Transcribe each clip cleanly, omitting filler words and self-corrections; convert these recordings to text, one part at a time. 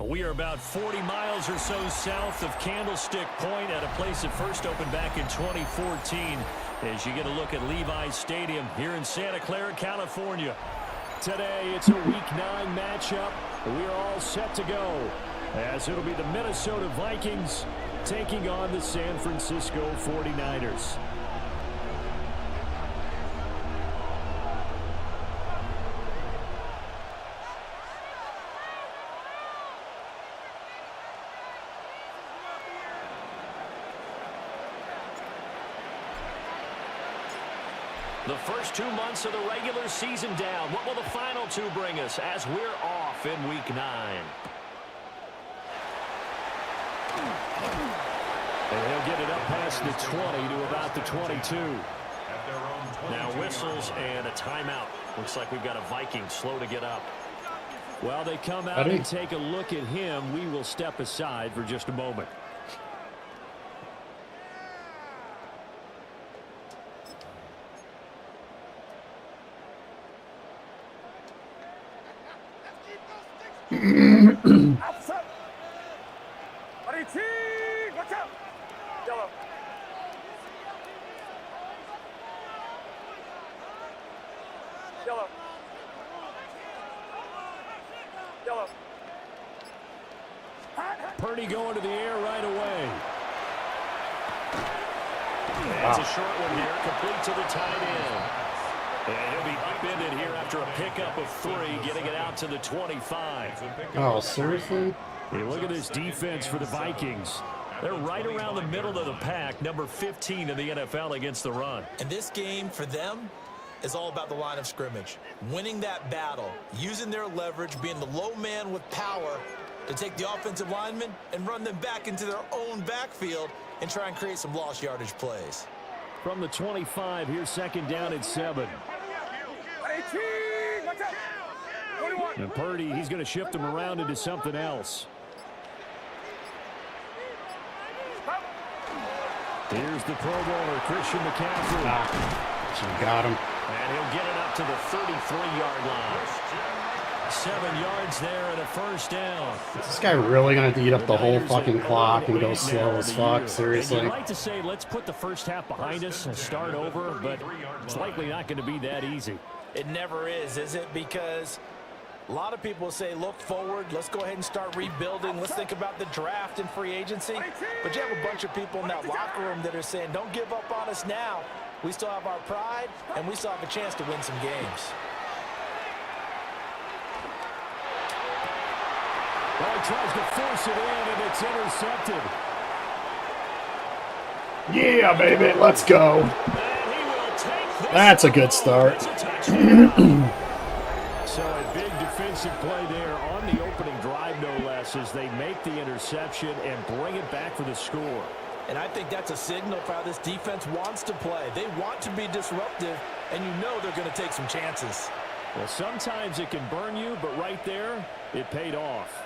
We are about 40 miles or so south of Candlestick Point at a place that first opened back in 2014 as you get a look at Levi's Stadium here in Santa Clara, California. Today, it's a Week 9 matchup. We are all set to go as it'll be the Minnesota Vikings taking on the San Francisco 49ers. The first 2 months of the regular season down. What will the final 2 bring us as we're off in Week 9? And he'll get it up past the 20 to about the 22. Now whistles and a timeout. Looks like we've got a Viking slow to get up. While they come out and take a look at him, we will step aside for just a moment. Watch out! Yellow. Yellow. Yellow. Purdy going to the air right away. That's a short one here, complete to the tight end. And he'll be upended here after a pickup of 3, getting it out to the 25. Oh, seriously? Hey, look at this defense for the Vikings. They're right around the middle of the pack, number 15 in the NFL against the run. And this game, for them, is all about the line of scrimmage. Winning that battle, using their leverage, being the low man with power to take the offensive linemen and run them back into their own backfield and try and create some lost yardage plays. From the 25, here's second down at 7. And Purdy, he's going to shift him around into something else. Here's the Pro Bowler, Christian McCaffrey. She got him. And he'll get it up to the 33-yard line. 7 yards there and a first down. Is this guy really going to eat up the whole fucking clock and go slow as fuck? Seriously? I'd like to say let's put the first half behind us and start over, but it's likely not going to be that easy. It never is it? Because a lot of people say, look forward, let's go ahead and start rebuilding, let's think about the draft and free agency. But you have a bunch of people in that locker room that are saying, don't give up on us now. We still have our pride, and we still have a chance to win some games. Well, he tries to force it in, and it's intercepted. Yeah, baby, let's go. That's a good start. So a big defensive play there on the opening drive, no less, as they make the interception and bring it back for the score. And I think that's a signal for how this defense wants to play. They want to be disruptive, and you know they're going to take some chances. Well, sometimes it can burn you, but right there, it paid off.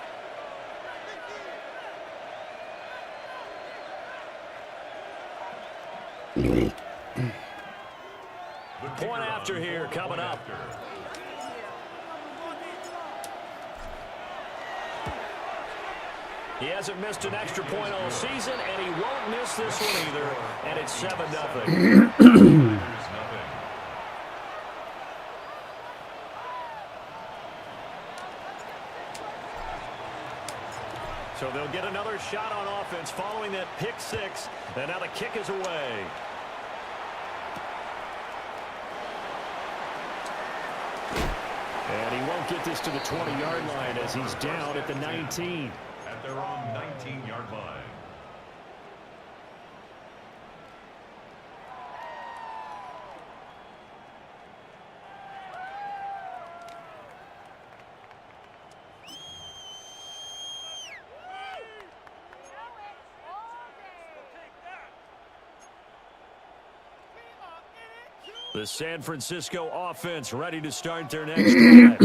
Point after here coming up. He hasn't missed an extra point all season, and he won't miss this one either. And it's 7-0. So they'll get another shot on offense following that pick six. And now the kick is away. And he won't get this to the 20-yard line as he's down at the 19. At their own 19-yard line. The San Francisco offense ready to start their next drive.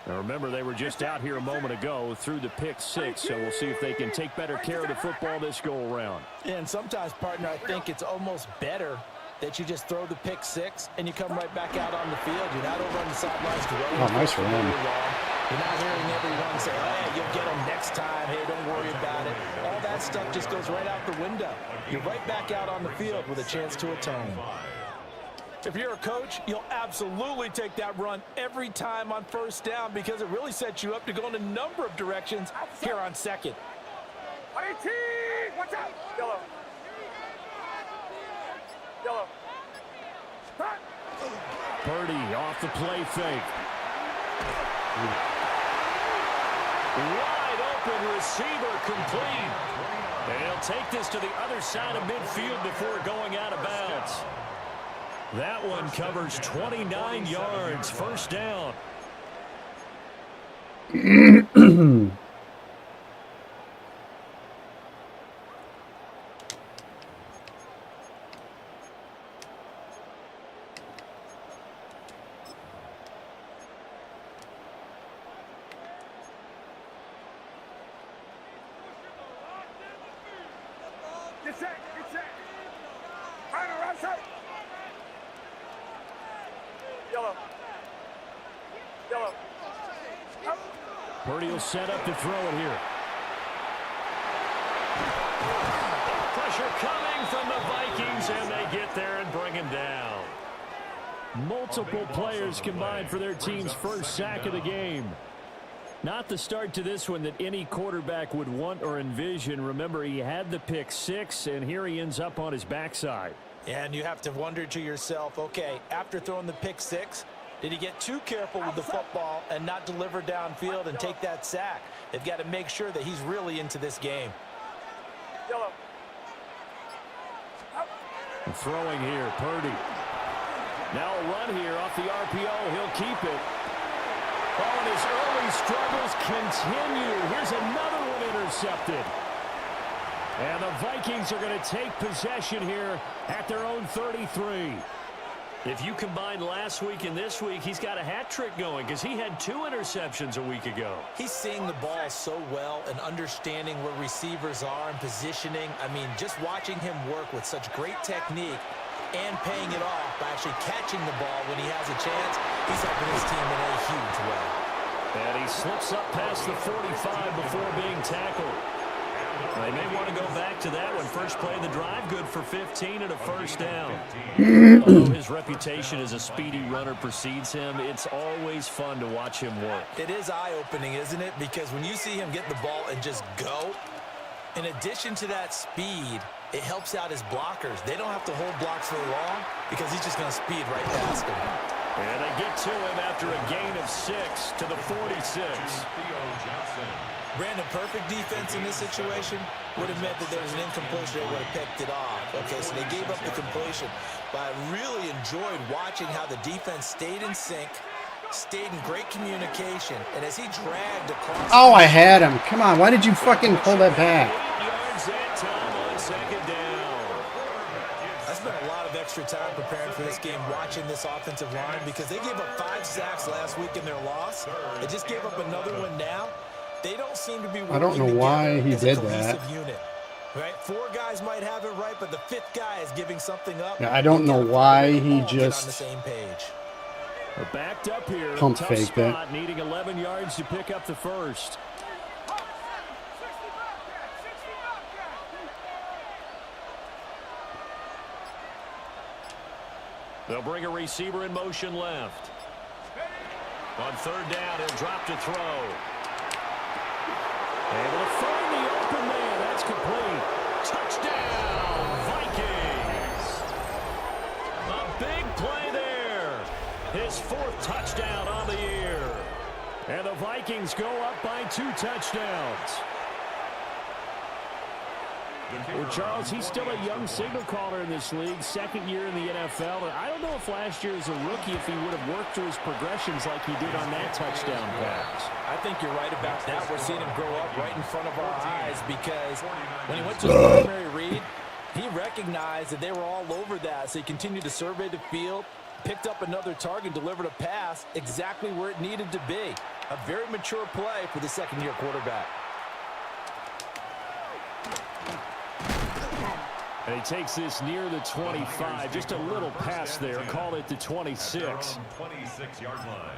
Now remember, they were just out here a moment ago through the pick six, so we'll see if they can take better care of the football this go-around. And sometimes, partner, I think it's almost better that you just throw the pick six and you come right back out on the field. You're not over on the sidelines. Oh, nice run. You're not hearing everyone say, hey, you'll get them next time. Hey, don't worry about it. All that stuff just goes right out the window. You're right back out on the field with a chance to atone. If you're a coach, you'll absolutely take that run every time on first down because it really sets you up to go in a number of directions here on second. Watch out! Yellow. Yellow. Purdy off the play fake. Wide open receiver complete. And he'll take this to the other side of midfield before going out of bounds. That one covers 29 yards, first down. Get set, get set. Right side. Yellow. Yellow. Purdy will set up to throw it here. Pressure coming from the Vikings, and they get there and bring him down. Multiple players combined for their team's first sack of the game. Not the start to this one that any quarterback would want or envision. Remember, he had the pick six, and here he ends up on his backside. And you have to wonder to yourself, okay, after throwing the pick six, did he get too careful with the football and not deliver downfield and take that sack? They've got to make sure that he's really into this game. Yellow. Throwing here, Purdy. Now a run here off the RPO. He'll keep it. Oh, and his early struggles continue. Here's another one intercepted. And the Vikings are going to take possession here at their own 33. If you combine last week and this week, he's got a hat trick going because he had 2 interceptions a week ago. He's seeing the ball so well and understanding where receivers are and positioning. I mean, just watching him work with such great technique and paying it off by actually catching the ball when he has a chance, he's helping his team in a huge way. And he slips up past the 45 before being tackled. They may want to go back to that one. First play of the drive, good for 15 and a first down. Although his reputation as a speedy runner precedes him, it's always fun to watch him work. It is eye-opening, isn't it? Because when you see him get the ball and just go, in addition to that speed, it helps out his blockers. They don't have to hold blocks very long because he's just going to speed right past them. And they get to him after a gain of 6 to the 46. Brandon, perfect defense in this situation would have meant that there was an incompletion. They would have picked it off. Okay, so they gave up the completion. But I really enjoyed watching how the defense stayed in sync, stayed in great communication, and as he dragged across... Oh, I had him. Come on, why did you fucking pull that back? 8 yards that time on second down. I spent a lot of extra time preparing for this game, watching this offensive line, because they gave up 5 sacks last week in their loss. They just gave up another one now. They don't seem to be working. I don't know why he did that. Unit, right? 4 guys might have it right, but the 5th guy is giving something up. Yeah, I don't know why he on the just same page. They're backed up here. Pump Tough faked it. spot, needing 11 yards to pick up the first. They'll bring a receiver in motion left. On third down, he'll drop to throw. Able to find the open man. That's complete. Touchdown, Vikings. A big play there. His 4th touchdown on the year. And the Vikings go up by 2 touchdowns. Well, Charles, he's still a young signal caller in this league, 2nd year in the NFL. And I don't know if last year as a rookie, if he would have worked through his progressions like he did on that touchdown pass. I think you're right about that. We're seeing him grow up right in front of our eyes because when he went to his primary read, he recognized that they were all over that. So he continued to survey the field, picked up another target, delivered a pass exactly where it needed to be. A very mature play for the 2nd-year quarterback. And he takes this near the 25. Just a little pass there. Call it the 26. 26-yard line.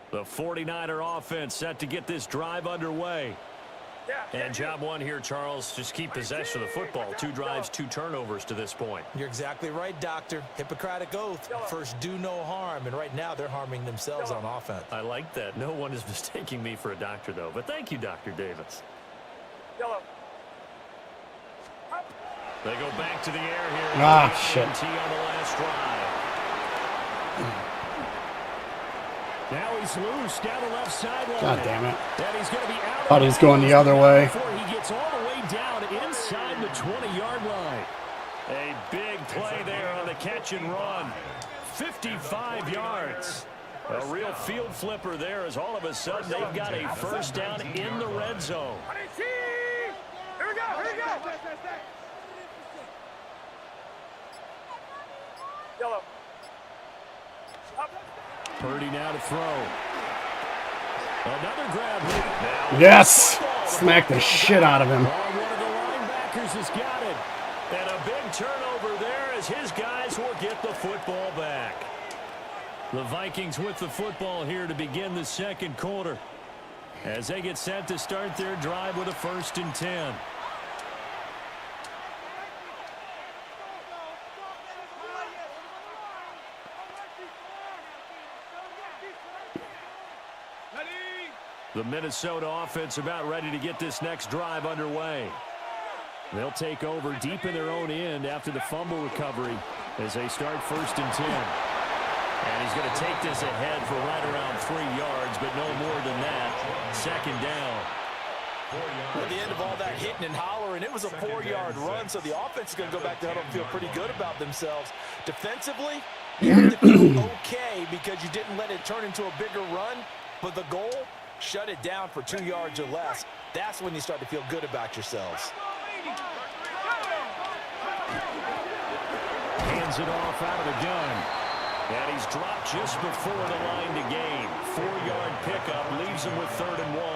The 49er offense set to get this drive underway. And job one here, Charles, just keep possession of the football. 2 drives, 2 turnovers to this point. You're exactly right, Doctor. Hippocratic oath. First, do no harm. And right now, they're harming themselves on offense. I like that. No one is mistaking me for a doctor, though. But thank you, Dr. Davis. They go back to the air here. Ah, shit. On the last drive. Now he's loose down the left sideline. God damn it. And he's going to be out. Thought he was going the other way. Before he gets all the way down inside the 20-yard line. A big play there on the catch and run. 55 yards. A real field flipper there as all of a sudden they've got a first down in the red zone. Here we go, here we go. Yellow. Purdy now to throw. Another grab here. Yes! Smack the shit out of him. One of the linebackers has got it. And a big turnover there as his guys will get the football back. The Vikings with the football here to begin the 2nd quarter as they get set to start their drive with a 1st and 10. The Minnesota offense about ready to get this next drive underway. They'll take over deep in their own end after the fumble recovery as they start 1st and 10. And he's going to take this ahead for right around 3 yards, but no more than that. 2nd down. At the end of all that hitting and hollering, it was a 4-yard run, so the offense is going to go back to huddle and feel pretty good about themselves. Defensively, you have to feel okay because you didn't let it turn into a bigger run, but the goal, shut it down for 2 yards or less. That's when you start to feel good about yourselves. Hands it off out of the gun. And he's dropped just before the line to gain. 4-yard pickup leaves him with 3rd and 1. 5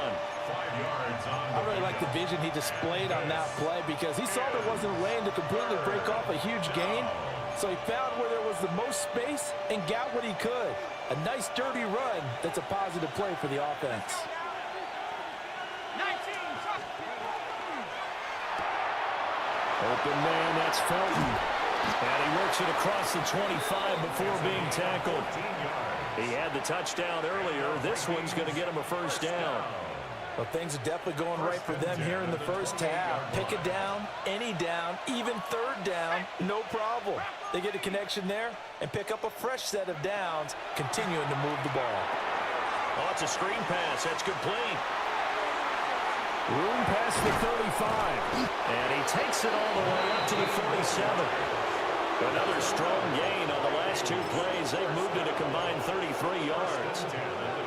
yards on I really like the vision he displayed on that play because he saw there wasn't a lane to completely break off a huge gain. So he found where there was the most space and got what he could. A nice, dirty run that's a positive play for the offense. Open man, that's Felton. And he works it across the 25 before being tackled. He had the touchdown earlier. This one's going to get him a 1st down. Well, things are definitely going right for them here in the 1st half. Pick it down, any down, even 3rd down, no problem. They get a connection there and pick up a fresh set of downs, continuing to move the ball. Oh, it's a screen pass. That's complete. Room past the 35. And he takes it all the way up to the 47. Another strong gain on the last 2 plays. They've moved it a combined 33 yards.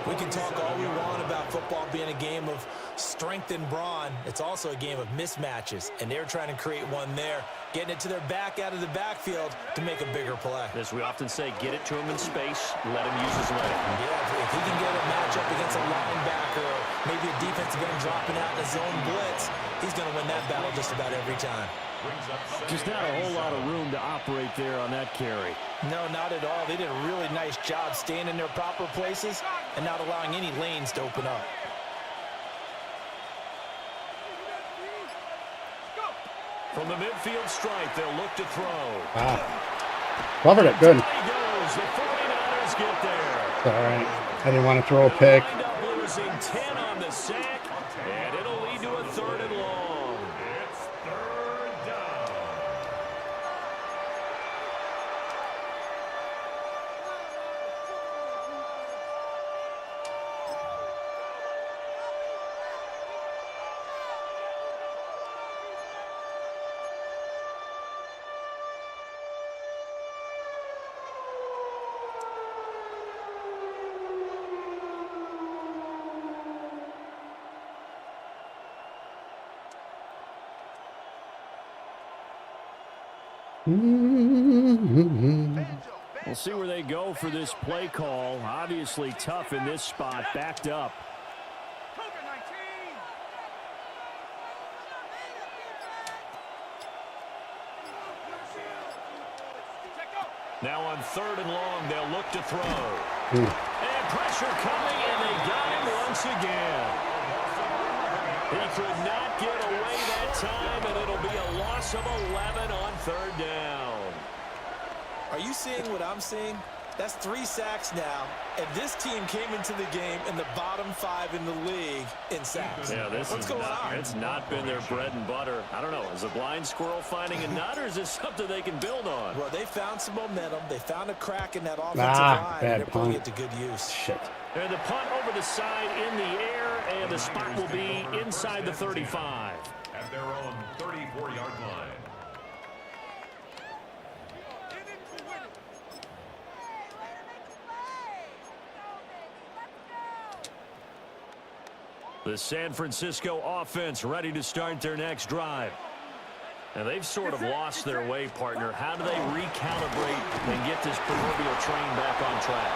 We can talk all we want about football being a game of strength and brawn. It's also a game of mismatches, and they're trying to create one there, getting it to their back out of the backfield to make a bigger play. As we often say, get it to him in space, let him use his leg. Yeah, if he can get a matchup against a linebacker or maybe a defensive end dropping out in a zone blitz, he's going to win that battle just about every time. Just not a whole lot of room to operate there on that carry. No, not at all. They did a really nice job staying in their proper places and not allowing any lanes to open up. From the midfield stripe, they'll look to throw. Covered it. Good. There you go. the 49ers get there. All right. I didn't want to throw a pick. Wind up losing 10 on the sack, and it'll lead to a 3rd and long. It's 3rd down. We'll see where they go for this play call. Obviously tough in this spot, backed up. Now on 3rd and long, they'll look to throw. And pressure coming, and they got him once again. He could not get away that time, and it'll be a loss of 11 on 3rd down. Are you seeing what I'm seeing? That's 3 sacks now, and this team came into the game in the bottom 5 in the league in sacks. Yeah, What's going on? It's not been their bread and butter. I don't know. Is a blind squirrel finding a nut, or is this something they can build on? Well, they found some momentum. They found a crack in that offensive line, and they're putting it to good use. Shit. And the punt over the side in the air, and the spot will be inside the 35. At their own 34-yard line. The San Francisco offense ready to start their next drive. And they've sort of lost their way, partner. How do they recalibrate and get this proverbial train back on track?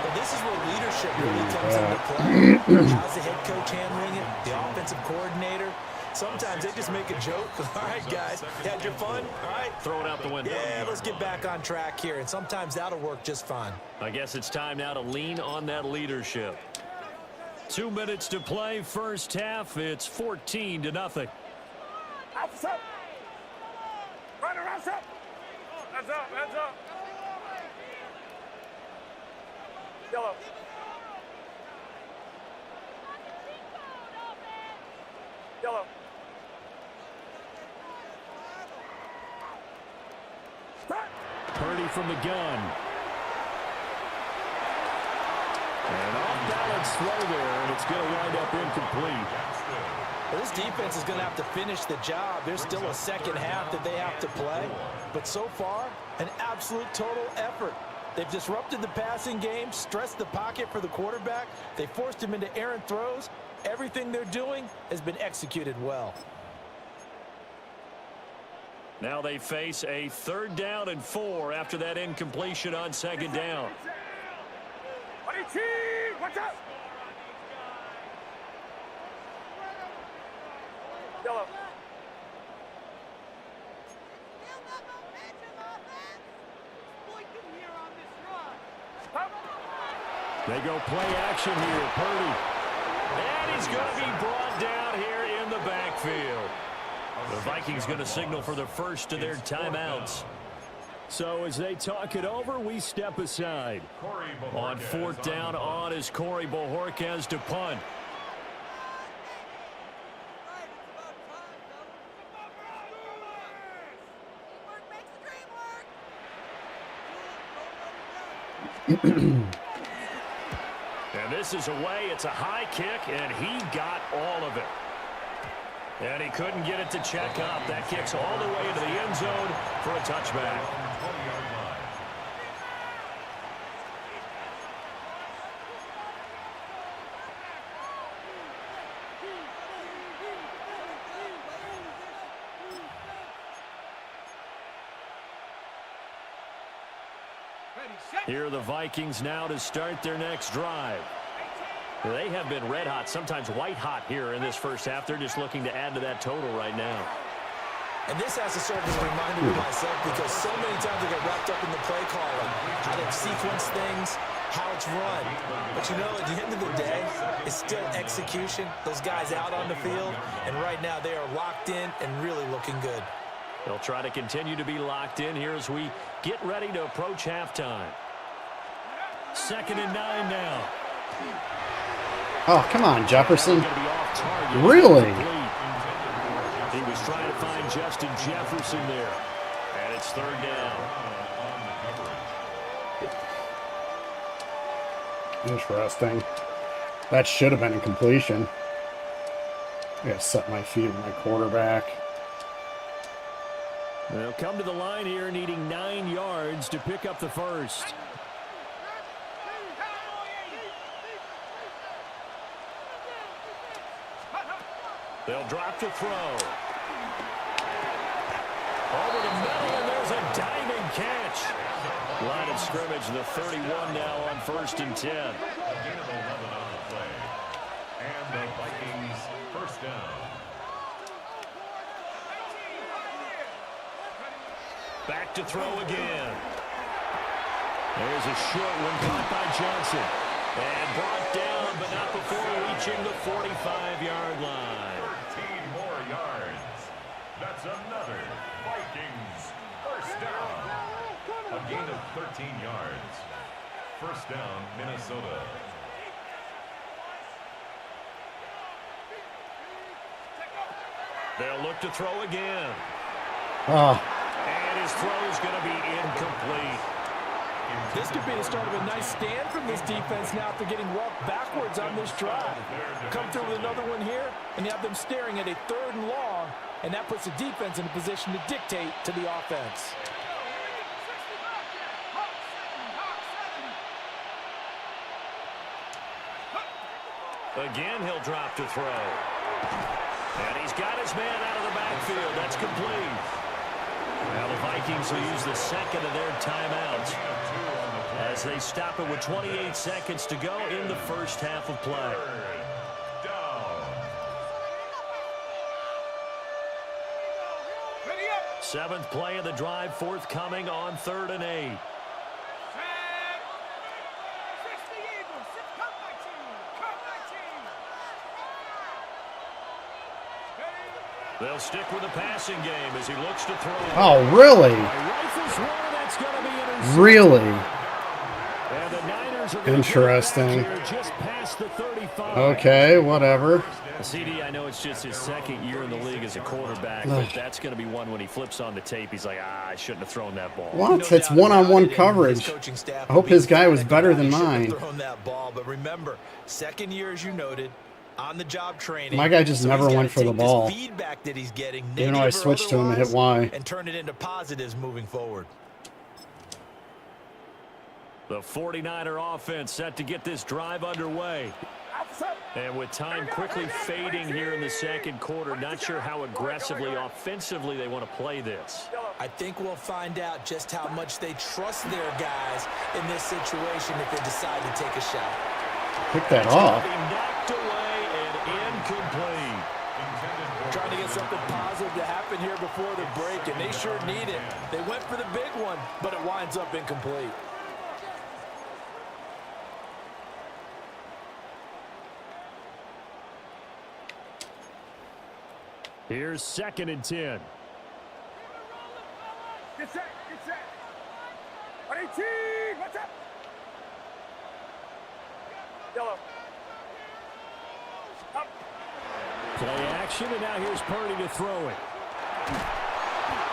Well, this is where leadership really comes into play. How's the head coach handling it? The offensive coordinator? Sometimes they just make a joke. All right, guys, you had your fun? All right. Throw it out the window. Yeah, let's get back on track here. And sometimes that'll work just fine. I guess it's time now to lean on that leadership. 2 minutes to play, first half. It's 14-0. Hands up. Runner, hands up. Hands up, hands up. Yellow. Yellow. Purdy from the gun. And off-balance throw there, and it's going to wind up incomplete. Well, this defense is going to have to finish the job. There's still a second half that they have to play. But so far, an absolute total effort. They've disrupted the passing game, stressed the pocket for the quarterback. They forced him into errant throws. Everything they're doing has been executed well. Now they face a 3rd down and 4 after that incompletion on 2nd down. Watch out. Yellow. They go play action here, Purdy. And he's going to be brought down here in the backfield. The Vikings going to signal for the first of their timeouts. So as they talk it over, we step aside. On 4th down on is Corey Bojorquez to punt. And this is away. It's a high kick, and he got all of it. And he couldn't get it to check up. That kicks all the way into the end zone for a touchback. Here are the Vikings now to start their next drive. They have been red hot, sometimes white hot here in this first half. They're just looking to add to that total right now. And this has to serve as a reminder to myself because so many times I get wrapped up in the play calling, how they sequence things, how it's run. But you know, at the end of the day, it's still execution. Those guys out on the field, and right now they are locked in and really looking good. They'll try to continue to be locked in here as we get ready to approach halftime. 2nd and 9 now. Oh, come on, Jefferson. Gonna be off target. Really? He was trying to find Justin Jefferson there. And it's 3rd down. Interesting. That should have been a completion. I gotta set my feet with my quarterback. They'll come to the line here needing 9 yards to pick up the first. They'll drop to throw. Over the middle, and there's a diving catch. Line of scrimmage, the 31 now on 1st and 10. And the Vikings first down. Back to throw again. There's a short one caught by Johnson. And brought down, but not before reaching the 45-yard line. 13 more yards. That's another Vikings first down. A gain of 13 yards. First down, Minnesota. They'll look to throw again. Oh, And his throw is going to be incomplete. This could be the start of a nice stand from this defense now after getting walked backwards on this drive. Come through with another one here, and you have them staring at a 3rd and long, and that puts the defense in a position to dictate to the offense. Again, he'll drop to throw. And he's got his man out of the backfield. That's complete. Now the Vikings will use the 2nd of their timeouts as they stop it with 28 seconds to go in the first half of play. 7th play of the drive forthcoming on 3rd and 8. They'll stick with the passing game as he looks to throw. oh, really? That's going to be intercepted. Really? And the Niners are going to Interesting. get it back here just past the 35. Okay, whatever. CD, I know it's just his 2nd year in the league as a quarterback, but that's going to be one when he flips on the tape. He's like, I shouldn't have thrown that ball. What? It's one-on-one coverage. I hope his guy was better than mine. Thrown that ball, but remember, 2nd year, as you noted, on the job training. My guy just never went for the ball. Feedback that he's getting, Even though I switched to him and hit Y. and turn it into positives moving forward. The 49er offense set to get this drive underway. And with time quickly fading here in the 2nd quarter, not sure how aggressively, offensively they want to play this. I think we'll find out just how much they trust their guys in this situation if they decide to take a shot. Pick that off. Be knocked away and incomplete. Trying to get something positive to happen here before the break, and they sure need it. They went for the big one, but it winds up incomplete. Here's 2nd and 10. Get set, get set. 18, what's up? Yellow. Up. Play action, and now here's Purdy to throw it.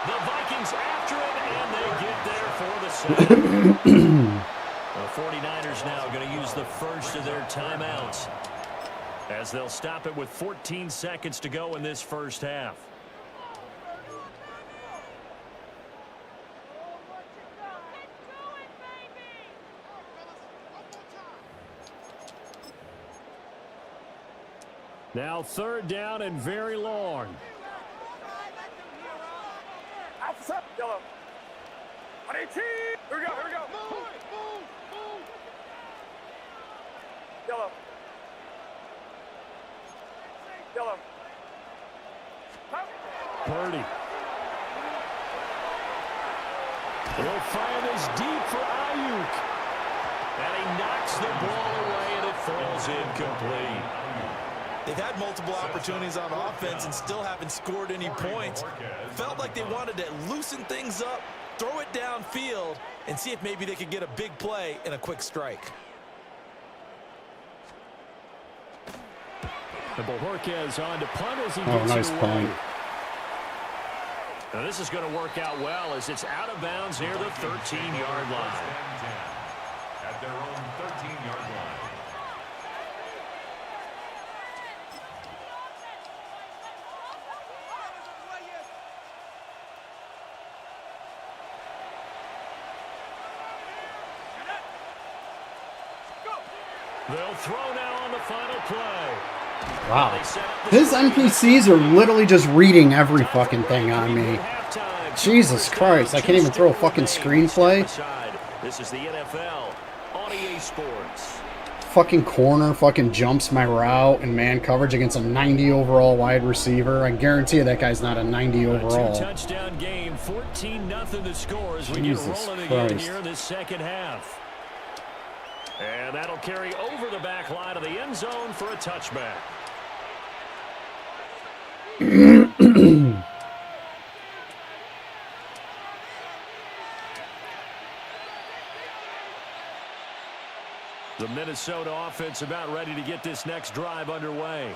The Vikings after it, and they get there for the sack. The 49ers now going to use the first of their timeouts as they'll stop it with 14 seconds to go in this first half. Now 3rd down and very long. Outside, yellow. 18. Here we go, here we go. Yellow. Yellow. Purdy. He'll fire this deep for Ayuk. And he knocks the ball away, and it falls incomplete. They've had multiple opportunities on offense and still haven't scored any points. Felt like they wanted to loosen things up, throw it downfield and see if maybe they could get a big play and a quick strike. The Bojorquez on to punt as he Oh, gets nice it away. punt. Now this is going to work out well as it's out of bounds near the 13-yard line. At their own 13-yard line. They'll throw now on the final play. Wow. His NPCs are literally just reading every fucking thing on me. Jesus Christ, I can't even throw a fucking screenplay. This is the NFL on EA Sports. Fucking corner fucking jumps my route in man coverage against a 90 overall wide receiver. I guarantee you that guy's not a 90 overall. Two-touchdown game, 14-0 the score as we get Jesus rolling again Christ. here in this second half. And that'll carry over the back line of the end zone for a touchback. The Minnesota offense about ready to get this next drive underway.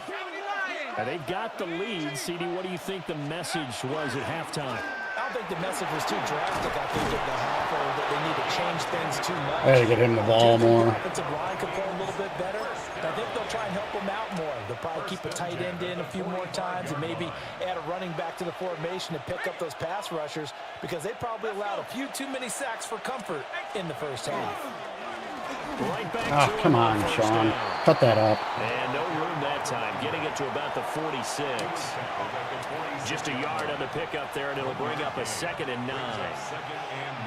And they've got the lead. CD, what do you think the message was at halftime? I don't think the message was too drastic. I think at the half or that they need to change things too much. I had to get him the ball more. The offensive line could play a little bit better. I think they'll try and help him out more. They'll probably keep a tight end in a few more times and maybe add a running back to the formation to pick up those pass rushers because they probably allowed a few too many sacks for comfort in the first half. Right back Ah, to come him on, first Sean. down. Cut that up. And no room that time, getting it to about the 46. Just a yard on the pickup there, and it'll bring up a 2nd and 9. 2nd and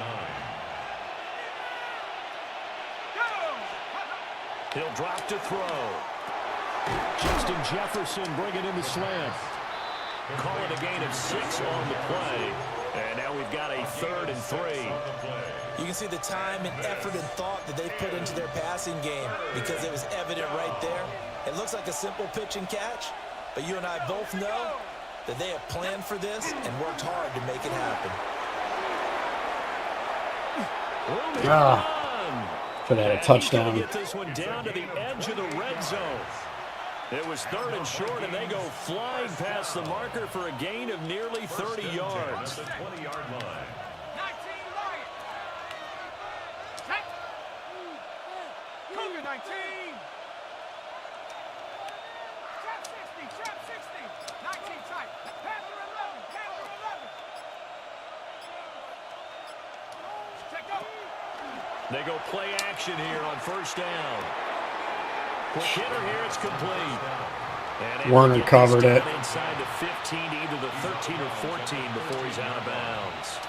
9. He'll drop to throw. Justin Jefferson bringing in the slant. Call it a gain of 6 on the play. And now we've got a 3rd and 3. You can see the time and effort and thought that they put into their passing game because it was evident right there. It looks like a simple pitch and catch, but you and I both know that they have planned for this and worked hard to make it happen. Should have had a touchdown. Get this one down to the edge of the red zone. It was 3rd and short, and they go flying past the marker for a gain of nearly 30 yards. The 20-yard line. Cougar 19. Trap 60, trap 60. 19 tight. Panther 11, Panther 11. Check up. They go play action here on first down. Quick hitter here, it's complete. And Warner covered it. Inside the 15 to either the 13 or 14 before he's out of bounds.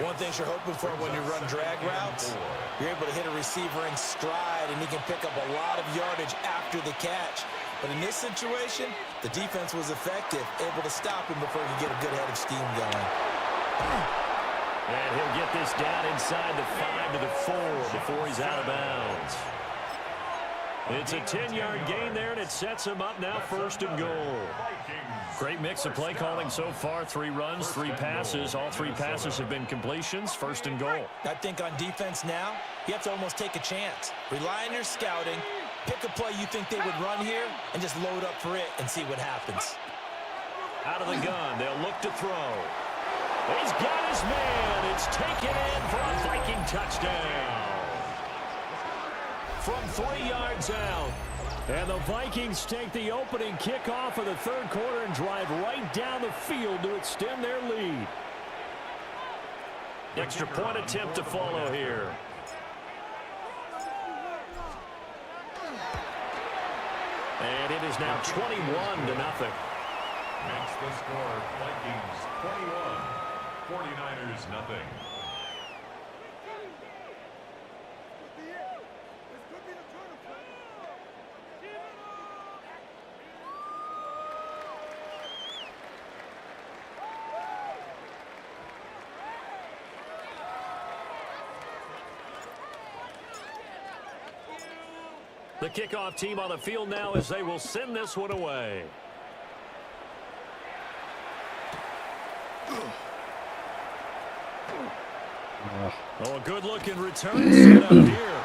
One thing you're hoping for when you run drag routes, you're able to hit a receiver in stride and he can pick up a lot of yardage after the catch. But in this situation, the defense was effective, able to stop him before he could get a good head of steam going. And he'll get this down inside the 5 to the 4 before he's out of bounds. It's a 10-yard gain there, and it sets him up now 1st and goal. Great mix of play calling so far. 3 runs, 3 passes. All 3 passes have been completions. 1st and goal. I think on defense now, you have to almost take a chance. Rely on your scouting, pick a play you think they would run here, and just load up for it and see what happens. Out of the gun, they'll look to throw. He's got his man. It's taken in for a Viking touchdown. From 3 yards out. And the Vikings take the opening kickoff of the 3rd quarter and drive right down the field to extend their lead. Extra point attempt to follow here. And it is now 21-0. Makes the score Vikings 21, 49ers nothing. The kickoff team on the field now as they will send this one away. Oh, a good-looking return set up here.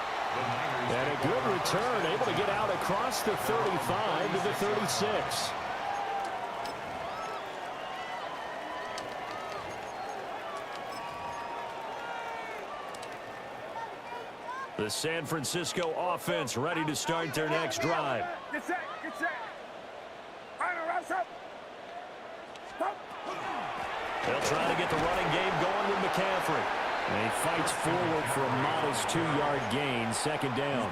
And a good return, able to get out across the 35 to the 36. The San Francisco offense ready to start their next drive. Get set, get set. Right around, stop. Stop. They'll try to get the running game going with McCaffrey. And he fights forward for a modest 2-yard gain, second down.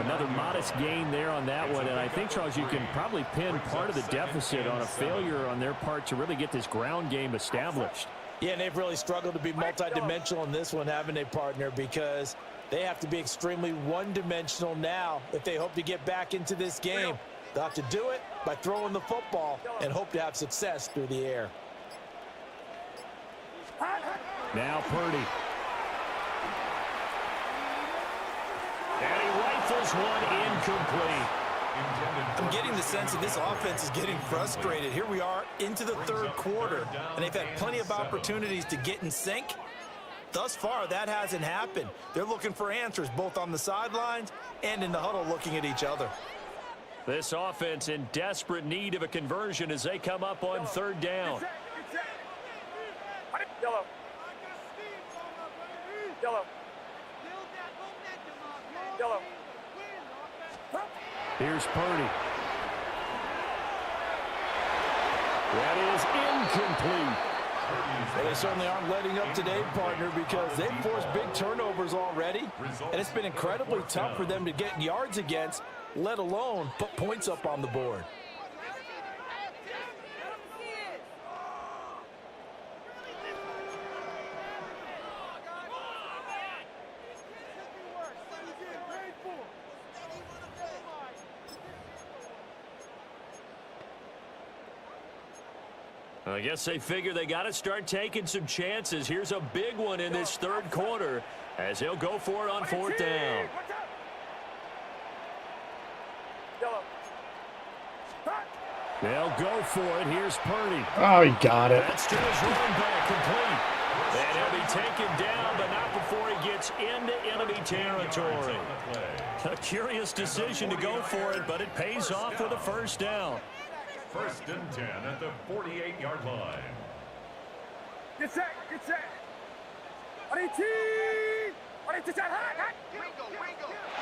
Another modest gain there on that one, and I think, Charles, you can probably pin part of the deficit on a failure on their part to really get this ground game established. Yeah, and they've really struggled to be multidimensional in this one, haven't they, partner? Because they have to be extremely one-dimensional now if they hope to get back into this game. They'll have to do it by throwing the football and hope to have success through the air. Now Purdy. And he rifles one incomplete. I'm getting the sense that this offense is getting frustrated. Here we are into the third quarter, and they've had plenty of opportunities to get in sync. Thus far, that hasn't happened. They're looking for answers both on the sidelines and in the huddle looking at each other. This offense in desperate need of a conversion as they come up on third down. Yellow. Yellow. Yellow. Here's Purdy. That is incomplete. Well, they certainly aren't letting up today, partner, because they've forced big turnovers already, and it's been incredibly tough for them to get yards against, let alone put points up on the board. I guess they figure they got to start taking some chances. Here's a big one in this third quarter as he'll go for it on fourth down. They'll go for it. Here's Purdy. Oh, he got it. That's to his running back, complete. And he'll be taken down, but not before he gets into enemy territory. A curious decision to go for it, but it pays off with a first down. First and 10 at the 48-yard line. Get set, get set.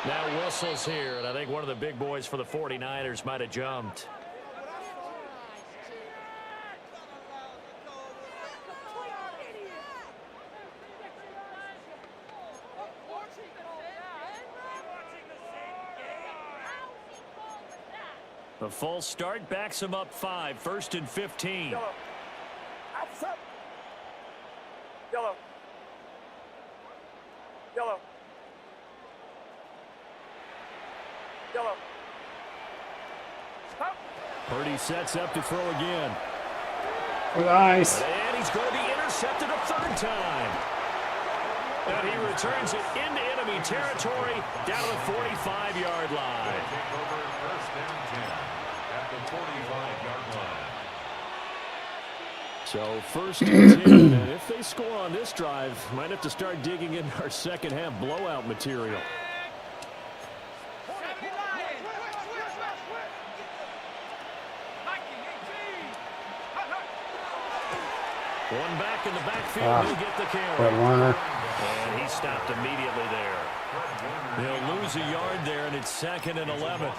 Now whistles here, and I think one of the big boys for the 49ers might have jumped. The full start backs him up 5, first and 15. Yellow. Outside. Yellow. Yellow. Yellow. Stop. Purdy sets up to throw again. Nice. And he's going to be intercepted a third time. And he returns it into enemy territory down to the 45-yard line. Take over first and 10 at the 45-yard line. So first and 10, and if they score on this drive, might have to start digging in our second half blowout material. One back in the backfield, he'll get the carry. Fred Warner. And he stopped immediately there. They'll lose a yard there, and it's second and 11.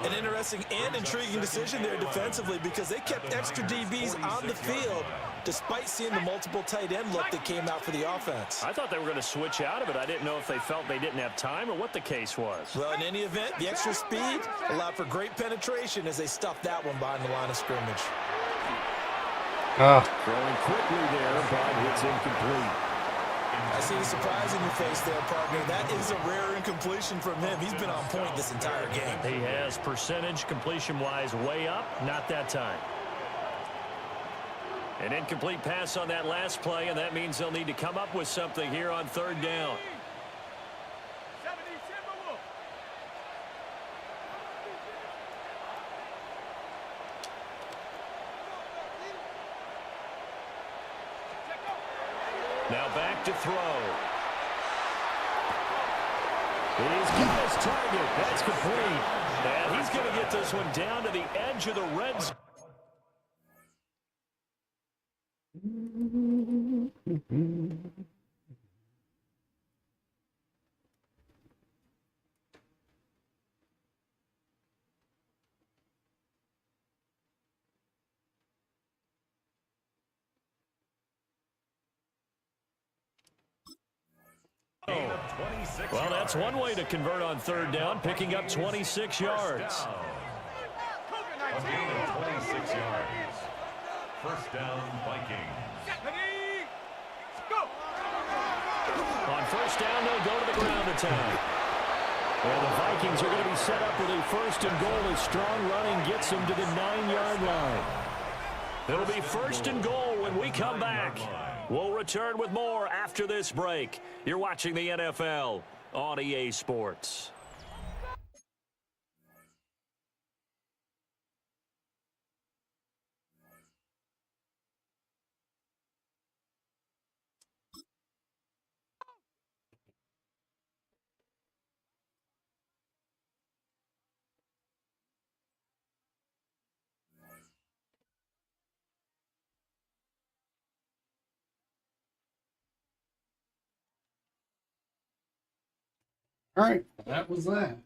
An interesting and intriguing decision there defensively because they kept extra DBs on the field despite seeing the multiple tight end look that came out for the offense. I thought they were going to switch out of it. I didn't know if they felt they didn't have time or what the case was. Well, in any event, the extra speed allowed for great penetration as they stuffed that one behind the line of scrimmage. Throwing quickly there, but it's incomplete. I see the surprise in your face there, partner. That is a rare incompletion from him. He's been on point this entire game. He has percentage completion-wise way up, not that time. An incomplete pass on that last play, and that means they'll need to come up with something here on third down. Now back back to throw. He's got his target. That's complete. And he's going to get this one down to the edge of the red zone. Well, that's one way to convert on third down, picking up 26 yards. A gain of 26 yards. First down, Vikings. On first down, they'll go to the ground attack. And the Vikings are going to be set up with a first and goal as strong running gets them to the 9-yard line. It'll be first and goal when we come back. We'll return with more after this break. You're watching the NFL on EA Sports. All right, that was that.